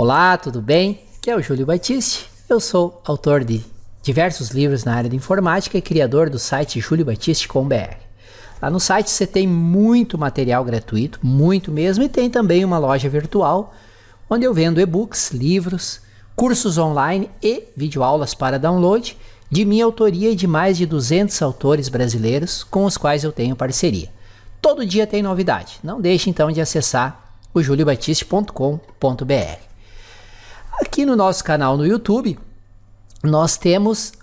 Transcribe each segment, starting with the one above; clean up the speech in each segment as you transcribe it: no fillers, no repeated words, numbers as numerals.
Olá, tudo bem? Aqui é o Júlio Batiste. Eu sou autor de diversos livros na área de informática e criador do site juliobatiste.com.br. Lá no site você tem muito material gratuito, muito mesmo, e tem também uma loja virtual onde eu vendo e-books, livros, cursos online e videoaulas para download de minha autoria e de mais de 200 autores brasileiros com os quais eu tenho parceria. Todo dia tem novidade. Não deixe então de acessar o juliobatiste.com.br. Aqui no nosso canal no YouTube, nós temos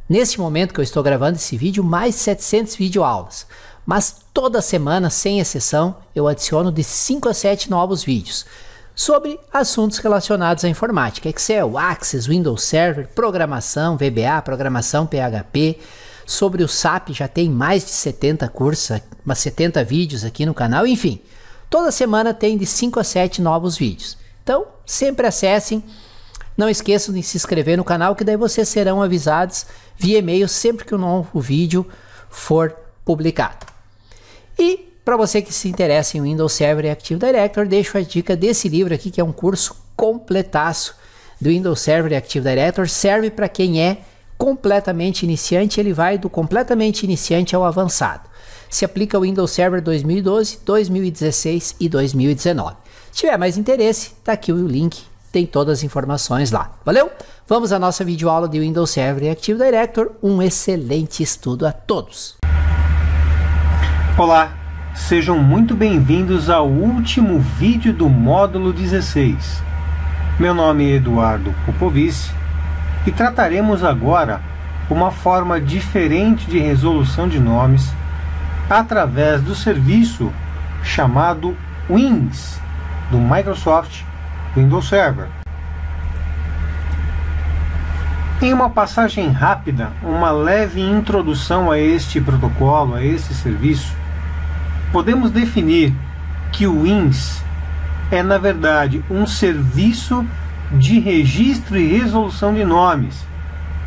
neste momento que eu estou gravando esse vídeo, mais 700 videoaulas. Mas toda semana, sem exceção, eu adiciono de 5 a 7 novos vídeos sobre assuntos relacionados à informática, Excel, Access, Windows Server, programação, VBA, programação PHP. Sobre o SAP já tem mais de 70 cursos, 70 vídeos aqui no canal, enfim. Toda semana tem de 5 a 7 novos vídeos. Então, sempre acessem. Não esqueçam de se inscrever no canal, que daí vocês serão avisados via e-mail sempre que um novo vídeo for publicado. E para você que se interessa em Windows Server e Active Directory, deixo a dica desse livro aqui, que é um curso completaço do Windows Server e Active Directory. Serve para quem é completamente iniciante, ele vai do completamente iniciante ao avançado. Se aplica ao Windows Server 2012, 2016 e 2019. Se tiver mais interesse, tá aqui o link, tem todas as informações lá. Valeu? Vamos à nossa videoaula de Windows Server e Active Directory. Um excelente estudo a todos. Olá, sejam muito bem-vindos ao último vídeo do módulo 16. Meu nome é Eduardo Popovici e trataremos agora uma forma diferente de resolução de nomes através do serviço chamado Wins do Microsoft Windows Server. Em uma passagem rápida, uma leve introdução a este protocolo, a este serviço, podemos definir que o Wins é, na verdade, um serviço de registro e resolução de nomes,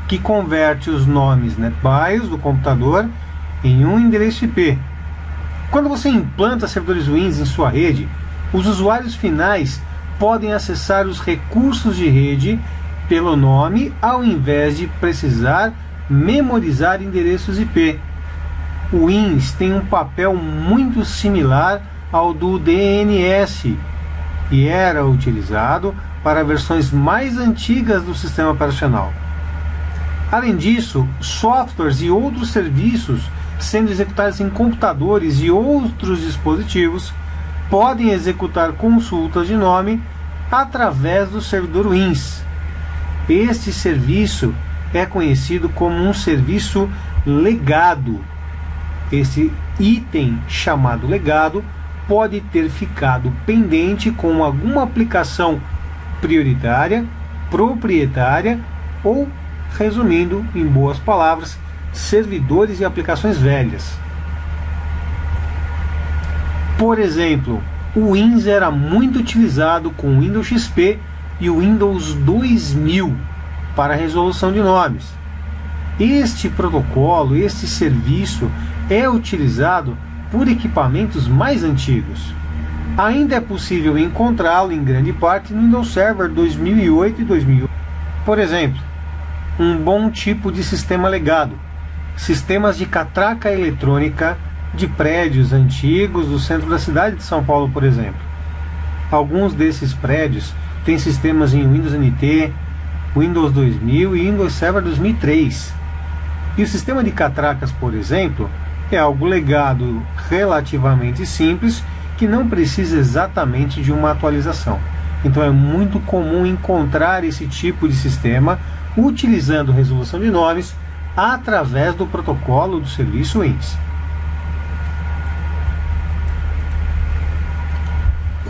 que converte os nomes NetBIOS do computador em um endereço IP. Quando você implanta servidores Wins em sua rede, os usuários finais podem acessar os recursos de rede pelo nome, ao invés de precisar memorizar endereços IP. O Wins tem um papel muito similar ao do DNS e era utilizado para versões mais antigas do sistema operacional. Além disso, softwares e outros serviços sendo executados em computadores e outros dispositivos podem executar consultas de nome através do servidor Wins. Este serviço é conhecido como um serviço legado. Esse item chamado legado pode ter ficado pendente com alguma aplicação prioritária, proprietária ou, resumindo em boas palavras, servidores e aplicações velhas. Por exemplo, o Wins era muito utilizado com o Windows XP e o Windows 2000 para resolução de nomes. Este protocolo, este serviço é utilizado por equipamentos mais antigos. Ainda é possível encontrá-lo em grande parte no Windows Server 2008 e 2008. Por exemplo, um bom tipo de sistema legado: sistemas de catraca eletrônica de prédios antigos do centro da cidade de São Paulo, por exemplo. Alguns desses prédios têm sistemas em Windows NT, Windows 2000 e Windows Server 2003. E o sistema de catracas, por exemplo, é algo legado relativamente simples que não precisa exatamente de uma atualização. Então é muito comum encontrar esse tipo de sistema utilizando resolução de nomes através do protocolo do serviço Wins.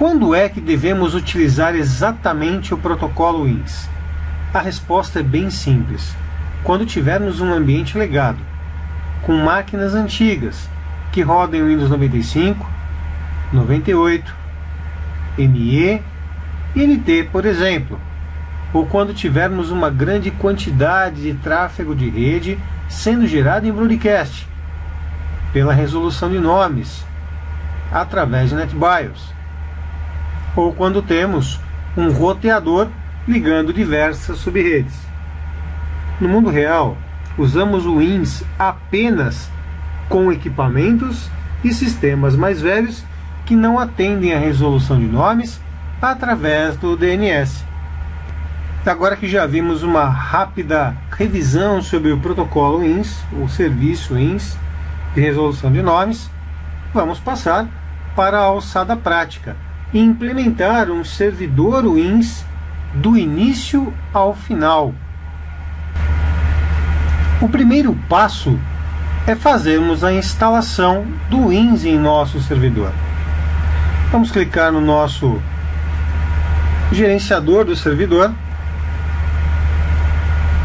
Quando é que devemos utilizar exatamente o protocolo Wins? A resposta é bem simples: quando tivermos um ambiente legado, com máquinas antigas que rodem Windows 95, 98, ME e NT, por exemplo, ou quando tivermos uma grande quantidade de tráfego de rede sendo gerado em broadcast, pela resolução de nomes, através de NetBIOS, ou quando temos um roteador ligando diversas subredes. No mundo real, usamos o WINS apenas com equipamentos e sistemas mais velhos que não atendem à resolução de nomes através do DNS. Agora que já vimos uma rápida revisão sobre o protocolo WINS, o serviço WINS de resolução de nomes, vamos passar para a alçada prática e implementar um servidor WINS do início ao final. O primeiro passo é fazermos a instalação do WINS em nosso servidor. Vamos clicar no nosso gerenciador do servidor.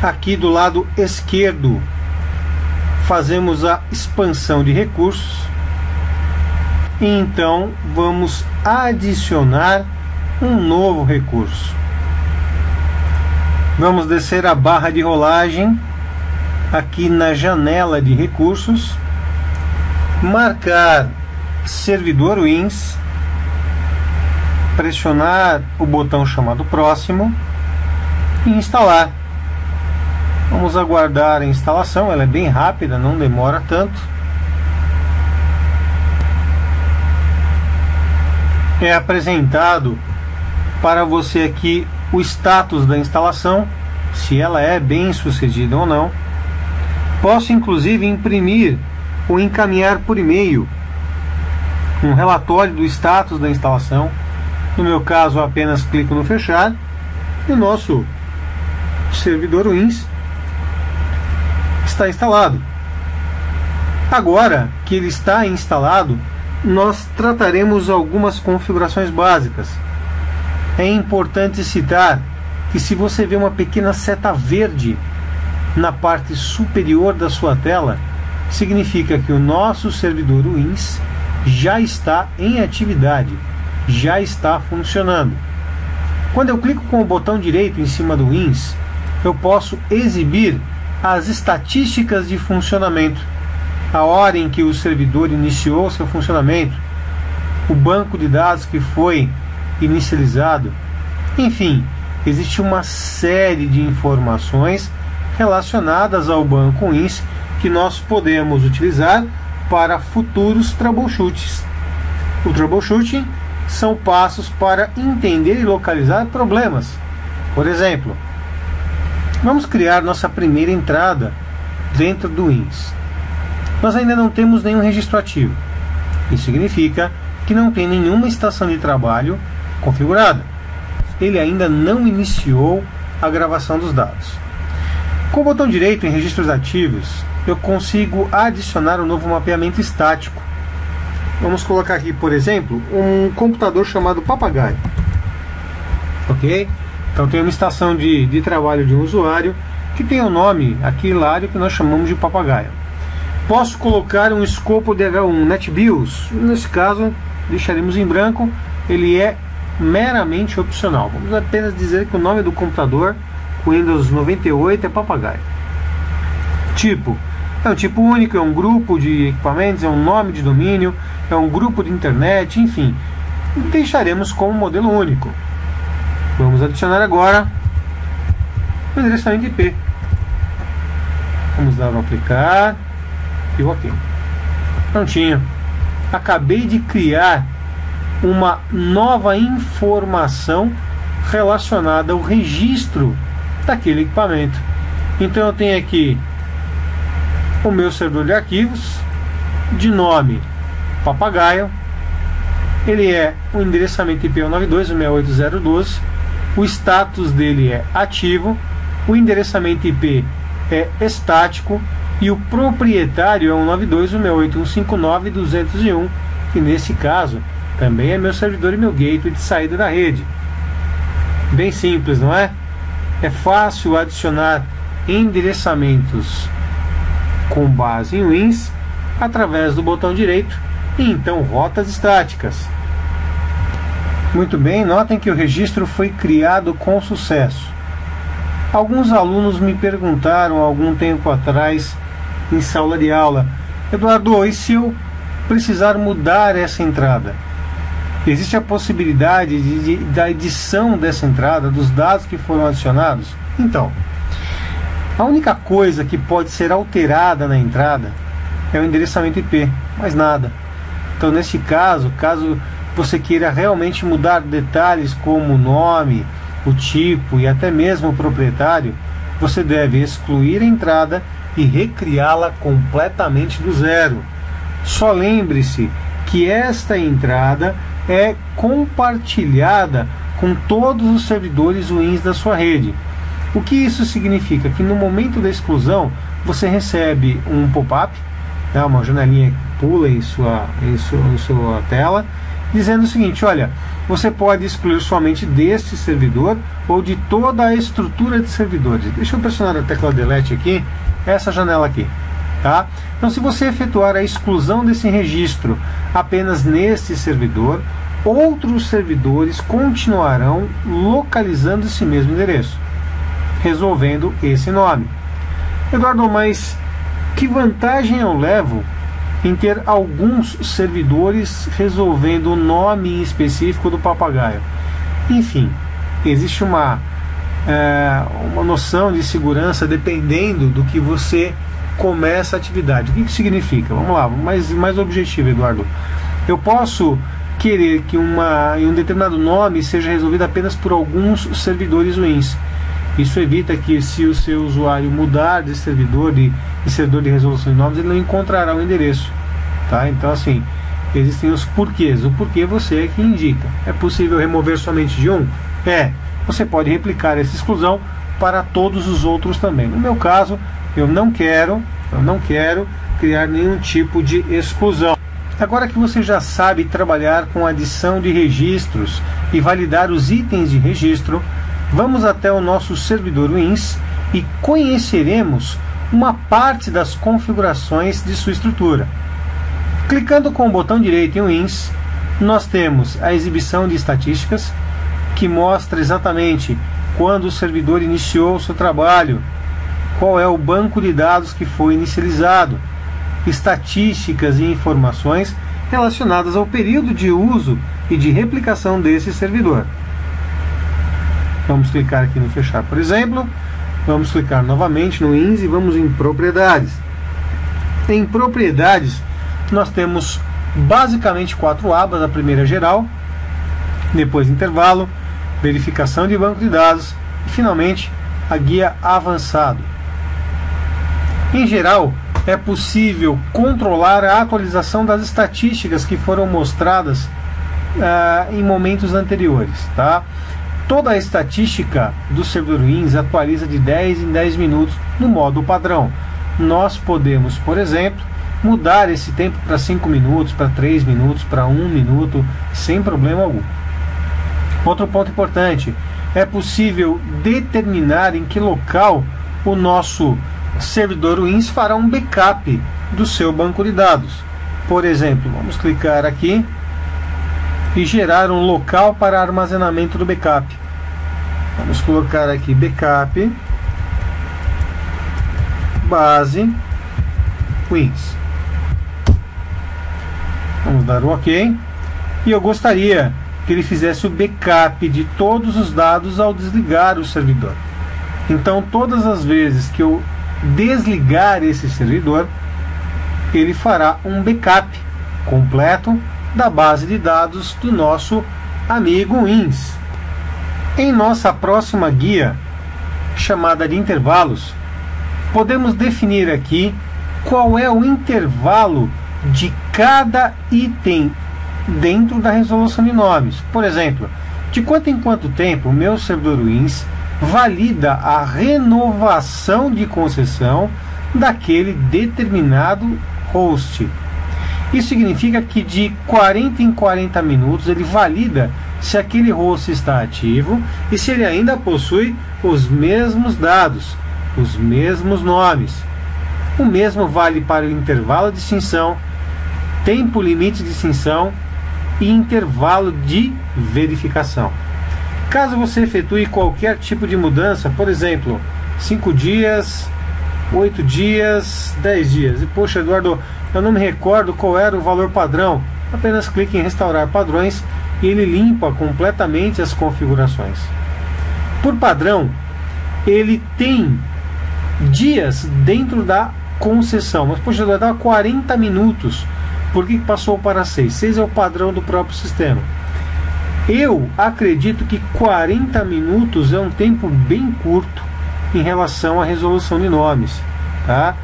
Aqui do lado esquerdo fazemos a expansão de recursos e então vamos adicionar um novo recurso. Vamos descer a barra de rolagem aqui na janela de recursos, marcar servidor WINS, pressionar o botão chamado próximo e instalar. Vamos aguardar a instalação, ela é bem rápida, não demora tanto. É apresentado para você aqui o status da instalação, se ela é bem sucedida ou não. Posso inclusive imprimir ou encaminhar por e-mail um relatório do status da instalação. No meu caso, eu apenas clico no fechar e o nosso servidor WINS está instalado. Agora que ele está instalado, nós trataremos algumas configurações básicas. É importante citar que se você vê uma pequena seta verde na parte superior da sua tela, significa que o nosso servidor WINS já está em atividade, já está funcionando. Quando eu clico com o botão direito em cima do WINS, eu posso exibir as estatísticas de funcionamento, a hora em que o servidor iniciou seu funcionamento, o banco de dados que foi inicializado. Enfim, existe uma série de informações relacionadas ao banco WINS que nós podemos utilizar para futuros troubleshoots. O troubleshooting são passos para entender e localizar problemas. Por exemplo, vamos criar nossa primeira entrada dentro do WINS. Nós ainda não temos nenhum registro ativo. Isso significa que não tem nenhuma estação de trabalho configurada. Ele ainda não iniciou a gravação dos dados. Com o botão direito em registros ativos, eu consigo adicionar um novo mapeamento estático. Vamos colocar aqui, por exemplo, um computador chamado Papagaio. Ok? Então tem uma estação de trabalho de um usuário que tem o nome aqui hilário que nós chamamos de Papagaio. Posso colocar um escopo de um NetBIOS. Nesse caso, deixaremos em branco. Ele é meramente opcional. Vamos apenas dizer que o nome do computador com Windows 98 é Papagaio. Tipo, é um tipo único, é um grupo de equipamentos, é um nome de domínio, é um grupo de internet, enfim. Deixaremos como modelo único. Vamos adicionar agora o endereçamento IP. Vamos dar um aplicar e o OK. Prontinho. Acabei de criar uma nova informação relacionada ao registro daquele equipamento. Então eu tenho aqui o meu servidor de arquivos, de nome Papagaio. Ele é o endereçamento IP 192.168.0.12. O status dele é ativo. O endereçamento IP é estático. E o proprietário é 192.168.159.201, que nesse caso também é meu servidor e meu gateway de saída da rede. Bem simples, não é? É fácil adicionar endereçamentos com base em WINS através do botão direito e então rotas estáticas. Muito bem, notem que o registro foi criado com sucesso. Alguns alunos me perguntaram há algum tempo atrás em sala de aula: Eduardo, e se eu precisar mudar essa entrada? Existe a possibilidade da edição dessa entrada, dos dados que foram adicionados? Então, a única coisa que pode ser alterada na entrada é o endereçamento IP, mais nada. Então, nesse caso você queira realmente mudar detalhes como o nome, o tipo e até mesmo o proprietário, você deve excluir a entrada e recriá-la completamente do zero. Só lembre-se que esta entrada é compartilhada com todos os servidores WINS da sua rede. O que isso significa? Que no momento da exclusão você recebe um pop-up, né, uma janelinha que pula em sua tela, dizendo o seguinte: olha, você pode excluir somente deste servidor ou de toda a estrutura de servidores. Deixa eu pressionar a tecla Delete aqui, essa janela aqui. Tá? Então, se você efetuar a exclusão desse registro apenas neste servidor, outros servidores continuarão localizando esse mesmo endereço, resolvendo esse nome. Eduardo, mas que vantagem eu levo em ter alguns servidores resolvendo o nome específico do papagaio? Enfim, existe uma noção de segurança dependendo do que você começa a atividade. O que significa? Vamos lá, mais objetivo, Eduardo. Eu posso querer que um determinado nome seja resolvido apenas por alguns servidores WINS. Isso evita que, se o seu usuário mudar de servidor de servidor de resolução de nomes, ele não encontrará o endereço. Tá? Então, assim, existem os porquês. O porquê você é que indica. É possível remover somente de um? Você pode replicar essa exclusão para todos os outros também. No meu caso, eu não quero criar nenhum tipo de exclusão. Agora que você já sabe trabalhar com adição de registros e validar os itens de registro, vamos até o nosso servidor WINS e conheceremos uma parte das configurações de sua estrutura. Clicando com o botão direito em WINS, nós temos a exibição de estatísticas, que mostra exatamente quando o servidor iniciou o seu trabalho, qual é o banco de dados que foi inicializado, estatísticas e informações relacionadas ao período de uso e de replicação desse servidor. Vamos clicar aqui no fechar, por exemplo. Vamos clicar novamente no WINS e vamos em propriedades. Em propriedades, nós temos basicamente 4 abas. A primeira é geral, depois intervalo, verificação de banco de dados e finalmente a guia avançado. Em geral, é possível controlar a atualização das estatísticas que foram mostradas em momentos anteriores. Tá? Toda a estatística do servidor WINS atualiza de 10 em 10 minutos no modo padrão. Nós podemos, por exemplo, mudar esse tempo para 5 minutos, para 3 minutos, para 1 minuto, sem problema algum. Outro ponto importante, é possível determinar em que local o nosso servidor WINS fará um backup do seu banco de dados. Por exemplo, vamos clicar aqui e gerar um local para armazenamento do backup. Vamos colocar aqui backup base WINS. Vamos dar o OK. E eu gostaria que ele fizesse o backup de todos os dados ao desligar o servidor. Então, todas as vezes que eu desligar esse servidor, ele fará um backup completo da base de dados do nosso amigo WINS. Em nossa próxima guia, chamada de intervalos, podemos definir aqui qual é o intervalo de cada item dentro da resolução de nomes. Por exemplo, de quanto em quanto tempo o meu servidor WINS valida a renovação de concessão daquele determinado host. Isso significa que de 40 em 40 minutos ele valida se aquele host está ativo e se ele ainda possui os mesmos dados, os mesmos nomes. O mesmo vale para o intervalo de extinção, tempo limite de extinção e intervalo de verificação. Caso você efetue qualquer tipo de mudança, por exemplo, 5 dias, 8 dias, 10 dias, e poxa, Eduardo, eu não me recordo qual era o valor padrão, apenas clique em restaurar padrões e ele limpa completamente as configurações. Por padrão, ele tem dias dentro da concessão, mas poxa, vai dar 40 minutos, por que passou para 6? 6 é o padrão do próprio sistema. Eu acredito que 40 minutos é um tempo bem curto em relação à resolução de nomes, tá?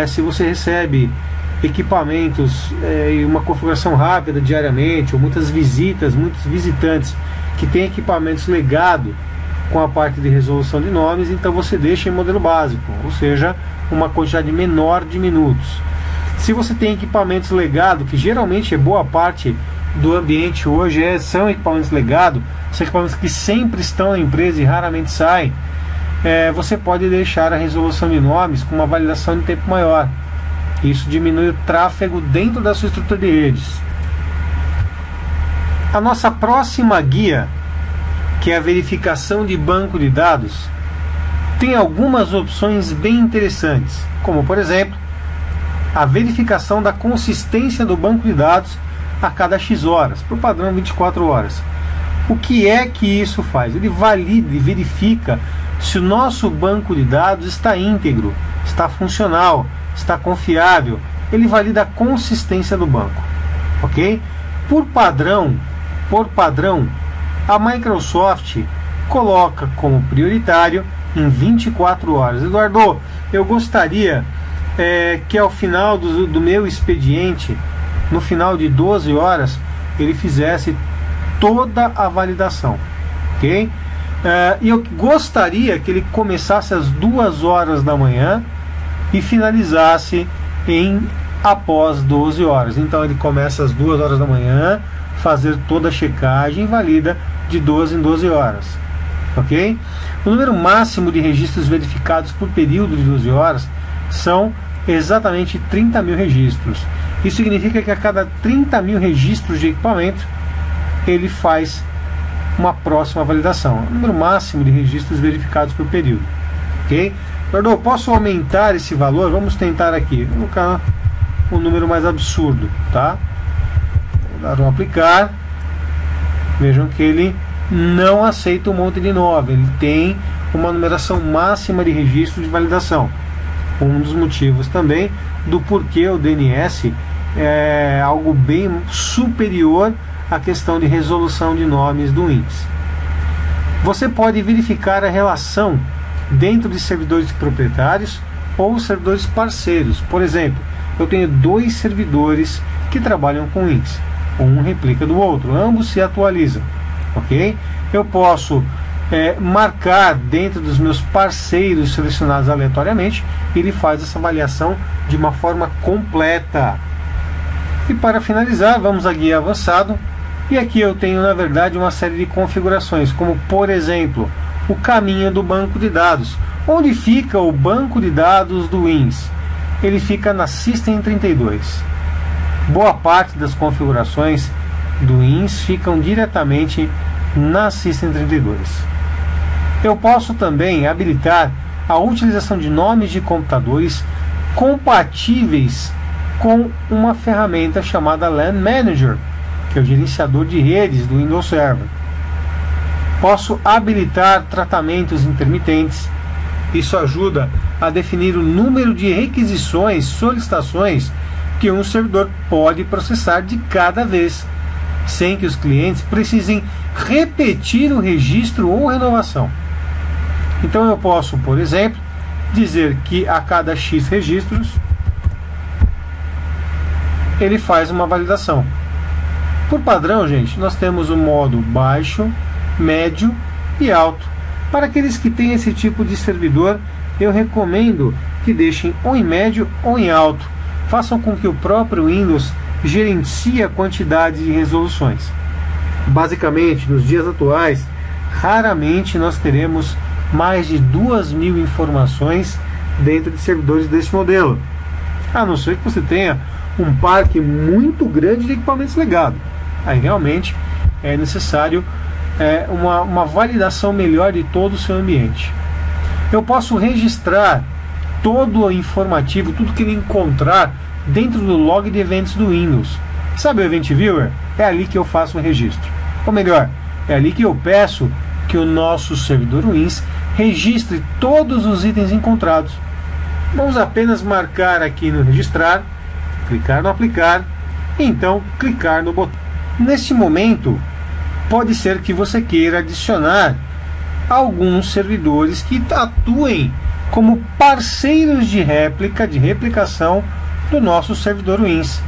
Se você recebe equipamentos e uma configuração rápida diariamente, ou muitas visitas, muitos visitantes que têm equipamentos legado com a parte de resolução de nomes, então você deixa em modelo básico, ou seja, uma quantidade menor de minutos. Se você tem equipamentos legado, que geralmente é boa parte do ambiente hoje são equipamentos legado, são equipamentos que sempre estão na empresa e raramente saem, você pode deixar a resolução de nomes com uma validação de tempo maior. Isso diminui o tráfego dentro da sua estrutura de redes. A nossa próxima guia, que é a verificação de banco de dados, tem algumas opções bem interessantes, como por exemplo, a verificação da consistência do banco de dados a cada X horas, por padrão 24 horas. O que é que isso faz? Ele valida e verifica se o nosso banco de dados está íntegro, está funcional, está confiável. Ele valida a consistência do banco, ok? Por padrão, a Microsoft coloca como prioritário em 24 horas. Eduardo, eu gostaria que ao final do meu expediente, no final de 12 horas, ele fizesse toda a validação, ok? E eu gostaria que ele começasse às 2 horas da manhã e finalizasse após 12 horas. Então ele começa às 2 horas da manhã, fazer toda a checagem e valida de 12 em 12 horas, ok? O número máximo de registros verificados por período de 12 horas são exatamente 30 mil registros. Isso significa que a cada 30 mil registros de equipamento ele faz uma próxima validação. O número máximo de registros verificados por período, ok? Eduardo, posso aumentar esse valor? Vamos tentar aqui. Vou colocar um número mais absurdo, tá? Vou dar um aplicar. Vejam que ele não aceita um monte de 9. Ele tem uma numeração máxima de registro de validação. Um dos motivos também do porquê o DNS é algo bem superior à questão de resolução de nomes do Wins. Você pode verificar a relação dentro de servidores proprietários ou servidores parceiros. Por exemplo, eu tenho 2 servidores que trabalham com Wins, um replica do outro, ambos se atualizam, ok? Eu posso marcar dentro dos meus parceiros selecionados aleatoriamente, ele faz essa avaliação de uma forma completa. E para finalizar, vamos à guia avançado, e aqui eu tenho na verdade uma série de configurações, como por exemplo, o caminho do banco de dados. Onde fica o banco de dados do Wins? Ele fica na System 32. Boa parte das configurações do Wins ficam diretamente na System 32. Eu posso também habilitar a utilização de nomes de computadores compatíveis com uma ferramenta chamada LAN Manager, que é o gerenciador de redes do Windows Server. Posso habilitar tratamentos intermitentes. Isso ajuda a definir o número de requisições, solicitações que um servidor pode processar de cada vez, sem que os clientes precisem repetir o registro ou renovação. Então eu posso, por exemplo, dizer que a cada X registros ele faz uma validação. Por padrão, gente, nós temos o modo baixo, médio e alto. Para aqueles que têm esse tipo de servidor, eu recomendo que deixem ou em médio ou em alto. Façam com que o próprio Windows gerencie a quantidade de resoluções. Basicamente, nos dias atuais, raramente nós teremos mais de 2.000 informações dentro de servidores desse modelo, a não ser que você tenha um parque muito grande de equipamentos legados. Aí realmente é necessário uma validação melhor de todo o seu ambiente. Eu posso registrar todo o informativo, tudo que ele encontrar dentro do log de eventos do Windows, Sabe o Event Viewer? É ali que eu faço o registro. Ou melhor, é ali que eu peço que o nosso servidor Wins registre todos os itens encontrados. Vamos apenas marcar aqui no registrar, clicar no aplicar e então clicar no botão. Neste momento, pode ser que você queira adicionar alguns servidores que atuem como parceiros de replicação do nosso servidor Wins.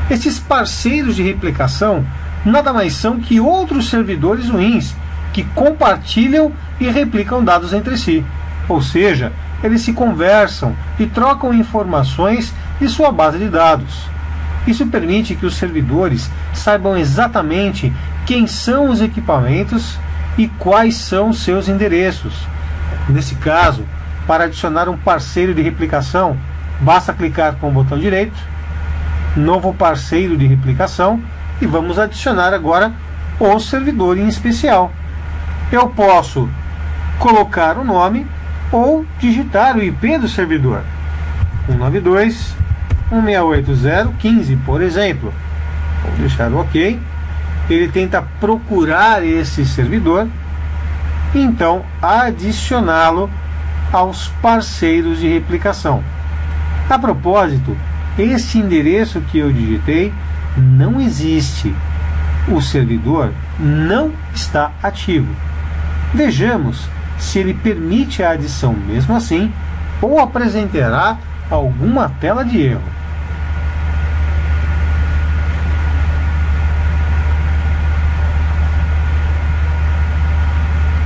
Esses parceiros de replicação nada mais são que outros servidores Wins que compartilham e replicam dados entre si. Ou seja, eles se conversam e trocam informações de sua base de dados. Isso permite que os servidores saibam exatamente quem são os equipamentos e quais são seus endereços. Nesse caso, para adicionar um parceiro de replicação, basta clicar com o botão direito, novo parceiro de replicação, e vamos adicionar agora o servidor em especial. Eu posso colocar o nome ou digitar o IP do servidor, 192.168.0.15, por exemplo. Vou deixar o OK. Ele tenta procurar esse servidor e então adicioná-lo aos parceiros de replicação. A propósito, esse endereço que eu digitei não existe. O servidor não está ativo. Vejamos se ele permite a adição mesmo assim ou apresentará alguma tela de erro.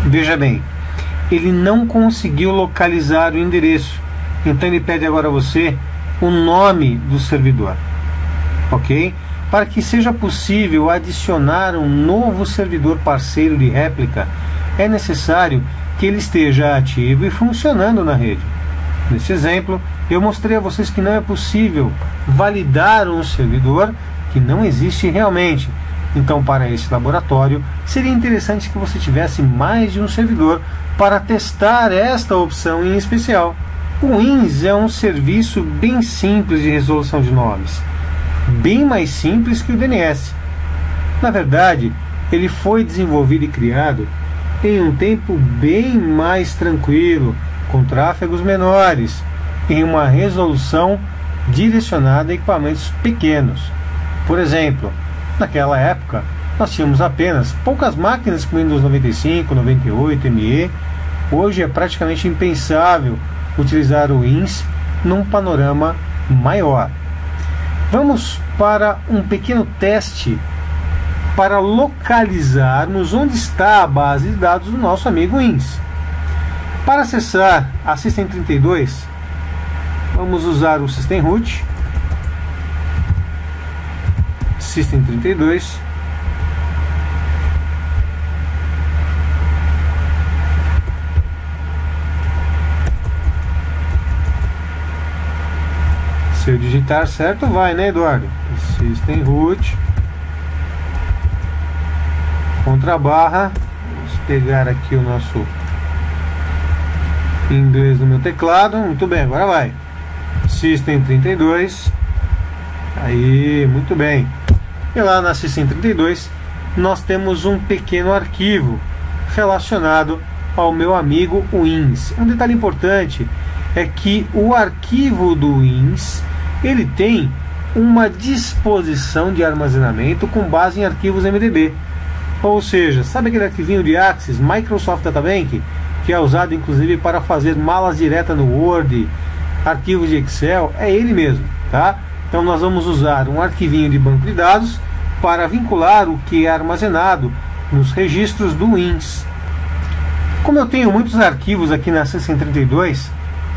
Veja bem, ele não conseguiu localizar o endereço, então ele pede agora a você o nome do servidor, ok? Para que seja possível adicionar um novo servidor parceiro de réplica, é necessário que ele esteja ativo e funcionando na rede. Nesse exemplo, eu mostrei a vocês que não é possível validar um servidor que não existe realmente. Então, para esse laboratório, seria interessante que você tivesse mais de um servidor para testar esta opção em especial. O Wins é um serviço bem simples de resolução de nomes, bem mais simples que o DNS. Na verdade, ele foi desenvolvido e criado em um tempo bem mais tranquilo, com tráfegos menores, em uma resolução direcionada a equipamentos pequenos. Por exemplo, naquela época, nós tínhamos apenas poucas máquinas com Windows 95, 98, ME. Hoje é praticamente impensável utilizar o Wins num panorama maior. Vamos para um pequeno teste para localizarmos onde está a base de dados do nosso amigo Wins. Para acessar a System32, vamos usar o System Root, System32, se eu digitar certo vai, né, Eduardo? System Root, contra barra, vamos pegar aqui o nosso inglês no meu teclado, muito bem, agora vai, System32, aí, muito bem. E lá na System32 nós temos um pequeno arquivo relacionado ao meu amigo Wins. Um detalhe importante é que o arquivo do Wins ele tem uma disposição de armazenamento com base em arquivos MDB. Ou seja, sabe aquele arquivinho de Access, Microsoft Databank, que é usado inclusive para fazer malas diretas no Word, arquivos de Excel? É ele mesmo, tá? Então nós vamos usar um arquivinho de banco de dados para vincular o que é armazenado nos registros do Wins. Como eu tenho muitos arquivos aqui na System32,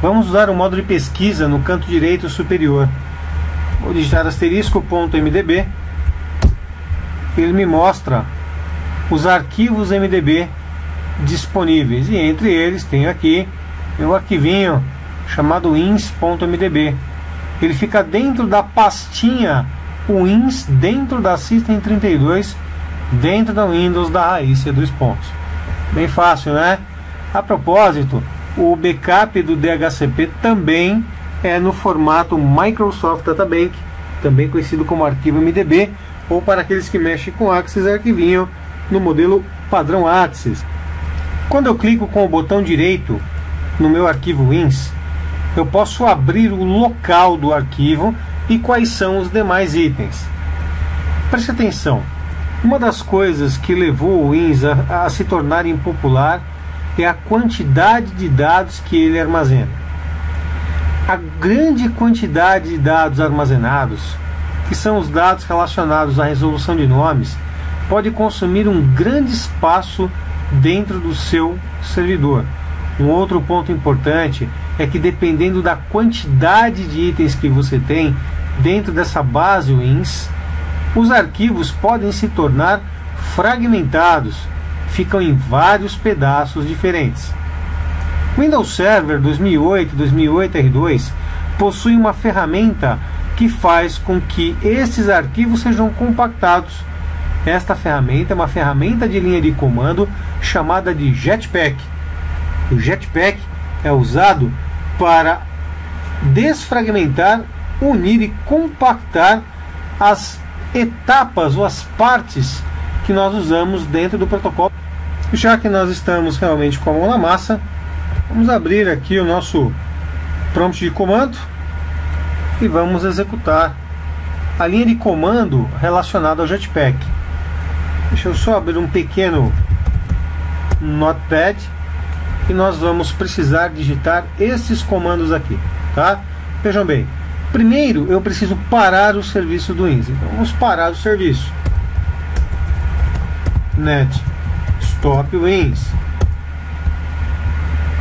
vamos usar o modo de pesquisa no canto direito superior. Vou digitar asterisco.mdb. Ele me mostra os arquivos MDB disponíveis, e entre eles tenho aqui meu arquivinho chamado wins.mdb. Ele fica dentro da pastinha Wins, dentro da System32, dentro da Windows da raiz C2 pontos. Bem fácil, né? A propósito, o backup do DHCP também é no formato Microsoft Databank, também conhecido como arquivo MDB, ou para aqueles que mexem com Axis, arquivinho no modelo padrão Axis. Quando eu clico com o botão direito no meu arquivo WINS, eu posso abrir o local do arquivo e quais são os demais itens. Preste atenção, uma das coisas que levou o WINS a se tornar impopular é a quantidade de dados que ele armazena. A grande quantidade de dados armazenados, que são os dados relacionados à resolução de nomes, pode consumir um grande espaço dentro do seu servidor. Um outro ponto importante é que, dependendo da quantidade de itens que você tem dentro dessa base WINS, os arquivos podem se tornar fragmentados, ficam em vários pedaços diferentes. Windows Server 2008 e 2008 R2 possui uma ferramenta que faz com que esses arquivos sejam compactados. Esta ferramenta é uma ferramenta de linha de comando chamada de Jetpack. O Jetpack é usado para desfragmentar, unir e compactar as etapas ou as partes que nós usamos dentro do protocolo. Já que nós estamos realmente com a mão na massa, vamos abrir aqui o nosso prompt de comando e vamos executar a linha de comando relacionada ao Jetpack. Deixa eu só abrir um pequeno notepad e nós vamos precisar digitar esses comandos aqui, tá? Vejam bem, primeiro eu preciso parar o serviço do WINS, então vamos parar o serviço. Net stop WINS.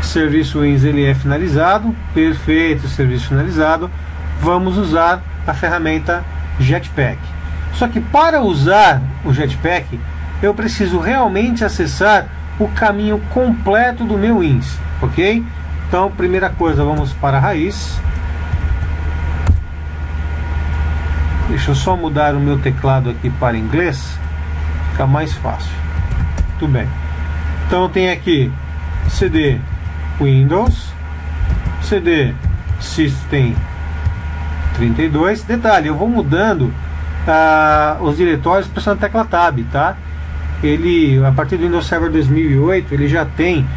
Serviço WINS ele é finalizado, perfeito, serviço finalizado. Vamos usar a ferramenta Jetpack. Só que para usar o Jetpack eu preciso realmente acessar o caminho completo do meu WINS, ok? Então, primeira coisa, vamos para a raiz. Deixa eu só mudar o meu teclado aqui para inglês, fica mais fácil. Tudo bem. Então tem aqui CD Windows, CD System 32. Detalhe, eu vou mudando os diretórios pressionando a tecla Tab, tá? Ele, a partir do Windows Server 2008, ele já tem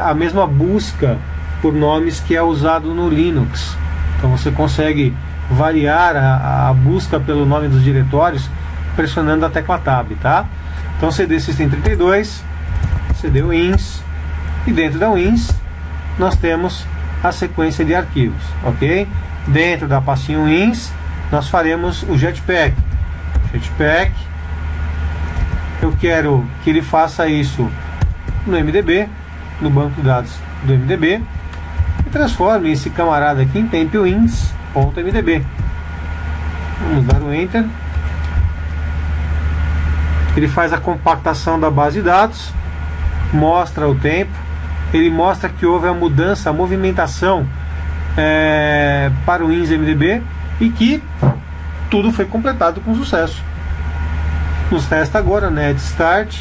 a mesma busca por nomes que é usado no Linux. Então você consegue variar a busca pelo nome dos diretórios pressionando a tecla Tab, tá? Então CD System 32, CD WINS, e dentro da WINS nós temos a sequência de arquivos, ok? Dentro da pastinha WINS nós faremos o Jetpack. Jetpack, eu quero que ele faça isso no MDB, no banco de dados do MDB, e transforme esse camarada aqui em tempwins.mdb. Vamos dar um Enter. Ele faz a compactação da base de dados, mostra o tempo, ele mostra que houve a mudança, a movimentação para o WINS MDB e que tudo foi completado com sucesso. Nos resta agora Net Start,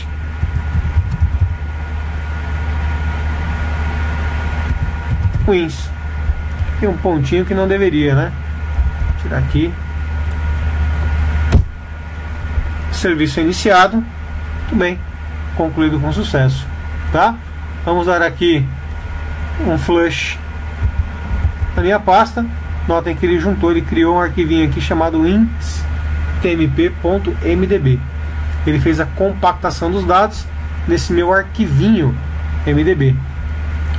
WINS. Tem um pontinho que não deveria, né? Vou tirar aqui. Serviço iniciado. Muito bem, concluído com sucesso, tá? Vamos dar aqui um flush na minha pasta. Notem que ele juntou, ele criou um arquivinho aqui chamado wins.tmp.mdb. Ele fez a compactação dos dados nesse meu arquivinho MDB,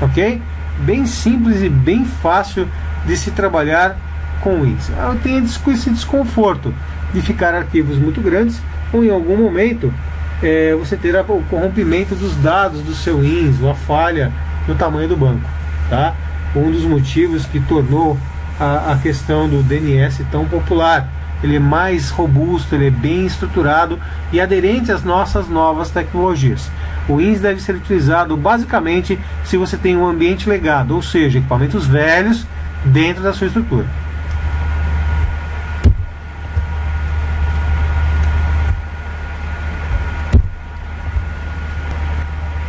ok? Bem simples e bem fácil de se trabalhar com WINS. Eu tenho esse desconforto de ficar arquivos muito grandes, ou em algum momento você terá o corrompimento dos dados do seu WINS, ou a falha no tamanho do banco, tá? Um dos motivos que tornou a questão do DNS tão popular. Ele é mais robusto, ele é bem estruturado e aderente às nossas novas tecnologias. O WINS deve ser utilizado basicamente se você tem um ambiente legado, ou seja, equipamentos velhos dentro da sua estrutura.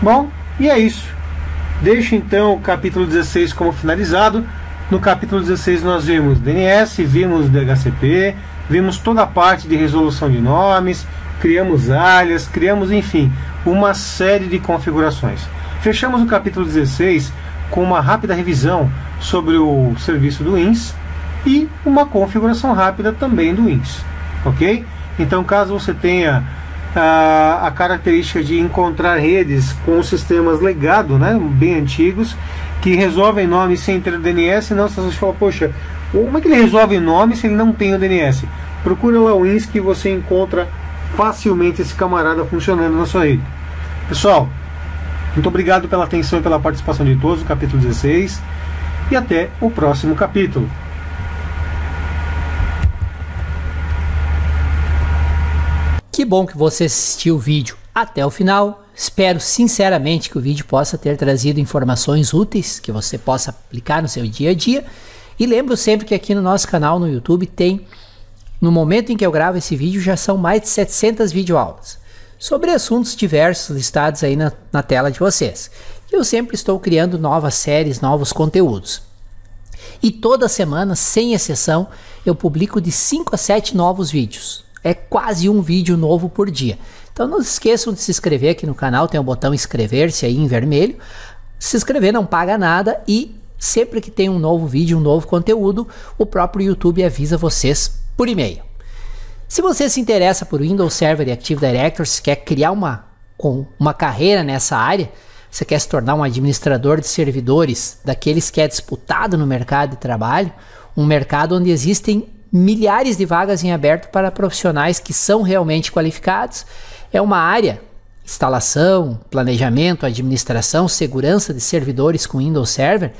Bom, e é isso. Deixo então o capítulo 16 como finalizado. No capítulo 16 nós vimos DNS, vimos DHCP, Vimos toda a parte de resolução de nomes, criamos alias, criamos, enfim, uma série de configurações. Fechamos o capítulo 16 com uma rápida revisão sobre o serviço do INSS e uma configuração rápida também do INSS, ok? Então, caso você tenha a característica de encontrar redes com sistemas legado, né, bem antigos, que resolvem nomes sem ter o DNS, não, se você fala, poxa, como é que ele resolve nome se ele não tem o DNS? Procura lá o INSS que você encontra facilmente esse camarada funcionando na sua rede. Pessoal, muito obrigado pela atenção e pela participação de todos no capítulo 16 e até o próximo capítulo. Que bom que você assistiu o vídeo até o final. Espero sinceramente que o vídeo possa ter trazido informações úteis que você possa aplicar no seu dia a dia. E lembro sempre que aqui no nosso canal no YouTube tem, no momento em que eu gravo esse vídeo, já são mais de 700 videoaulas sobre assuntos diversos listados aí na tela de vocês. Eu sempre estou criando novas séries, novos conteúdos. E toda semana, sem exceção, eu publico de 5 a 7 novos vídeos. É quase um vídeo novo por dia. Então não se esqueçam de se inscrever aqui no canal, tem o botão inscrever-se aí em vermelho. Se inscrever não paga nada e sempre que tem um novo vídeo, um novo conteúdo, o próprio YouTube avisa vocês por e-mail. Se você se interessa por Windows Server e Active Directory, se quer criar uma carreira nessa área, você quer se tornar um administrador de servidores, daqueles que é disputado no mercado de trabalho, um mercado onde existem milhares de vagas em aberto para profissionais que são realmente qualificados. É uma área, instalação, planejamento, administração, segurança de servidores com Windows Server,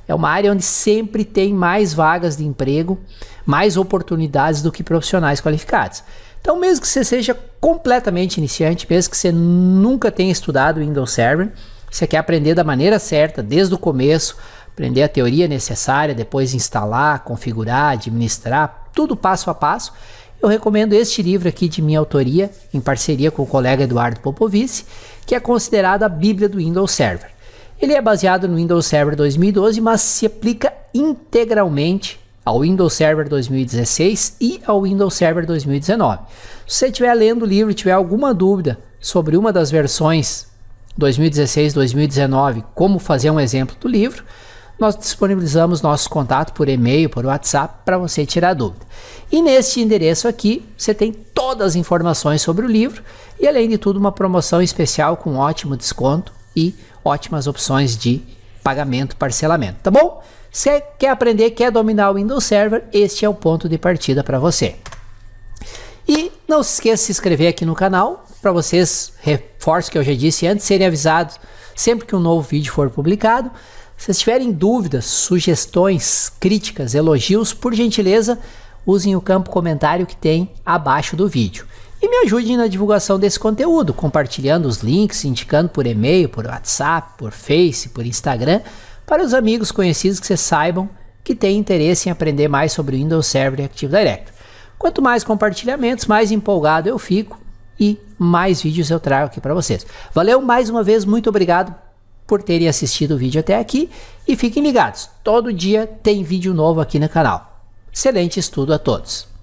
é uma área onde sempre tem mais vagas de emprego, mais oportunidades do que profissionais qualificados. Então, mesmo que você seja completamente iniciante, mesmo que você nunca tenha estudado Windows Server, você quer aprender da maneira certa, desde o começo, aprender a teoria necessária, depois instalar, configurar, administrar, tudo passo a passo, eu recomendo este livro aqui de minha autoria, em parceria com o colega Eduardo Popovici, que é considerado a Bíblia do Windows Server. Ele é baseado no Windows Server 2012, mas se aplica integralmente ao Windows Server 2016 e ao Windows Server 2019. Se você estiver lendo o livro e tiver alguma dúvida sobre uma das versões 2016, 2019, como fazer um exemplo do livro, nós disponibilizamos nosso contato por e-mail, por WhatsApp, para você tirar dúvida. E neste endereço aqui, você tem todas as informações sobre o livro e, além de tudo, uma promoção especial com ótimo desconto e ótimas opções de pagamento, parcelamento, tá bom? Se quer aprender, quer dominar o Windows Server, este é o ponto de partida para você. E não se esqueça de se inscrever aqui no canal, para vocês, reforço que eu já disse antes, serem avisados sempre que um novo vídeo for publicado. Se vocês tiverem dúvidas, sugestões, críticas, elogios, por gentileza, usem o campo comentário que tem abaixo do vídeo. E me ajudem na divulgação desse conteúdo, compartilhando os links, indicando por e-mail, por WhatsApp, por Face, por Instagram, para os amigos conhecidos que vocês saibam que têm interesse em aprender mais sobre o Windows Server e Active Directory. Quanto mais compartilhamentos, mais empolgado eu fico e mais vídeos eu trago aqui para vocês. Valeu mais uma vez, muito obrigado por terem assistido o vídeo até aqui e fiquem ligados, todo dia tem vídeo novo aqui no canal. Excelente estudo a todos!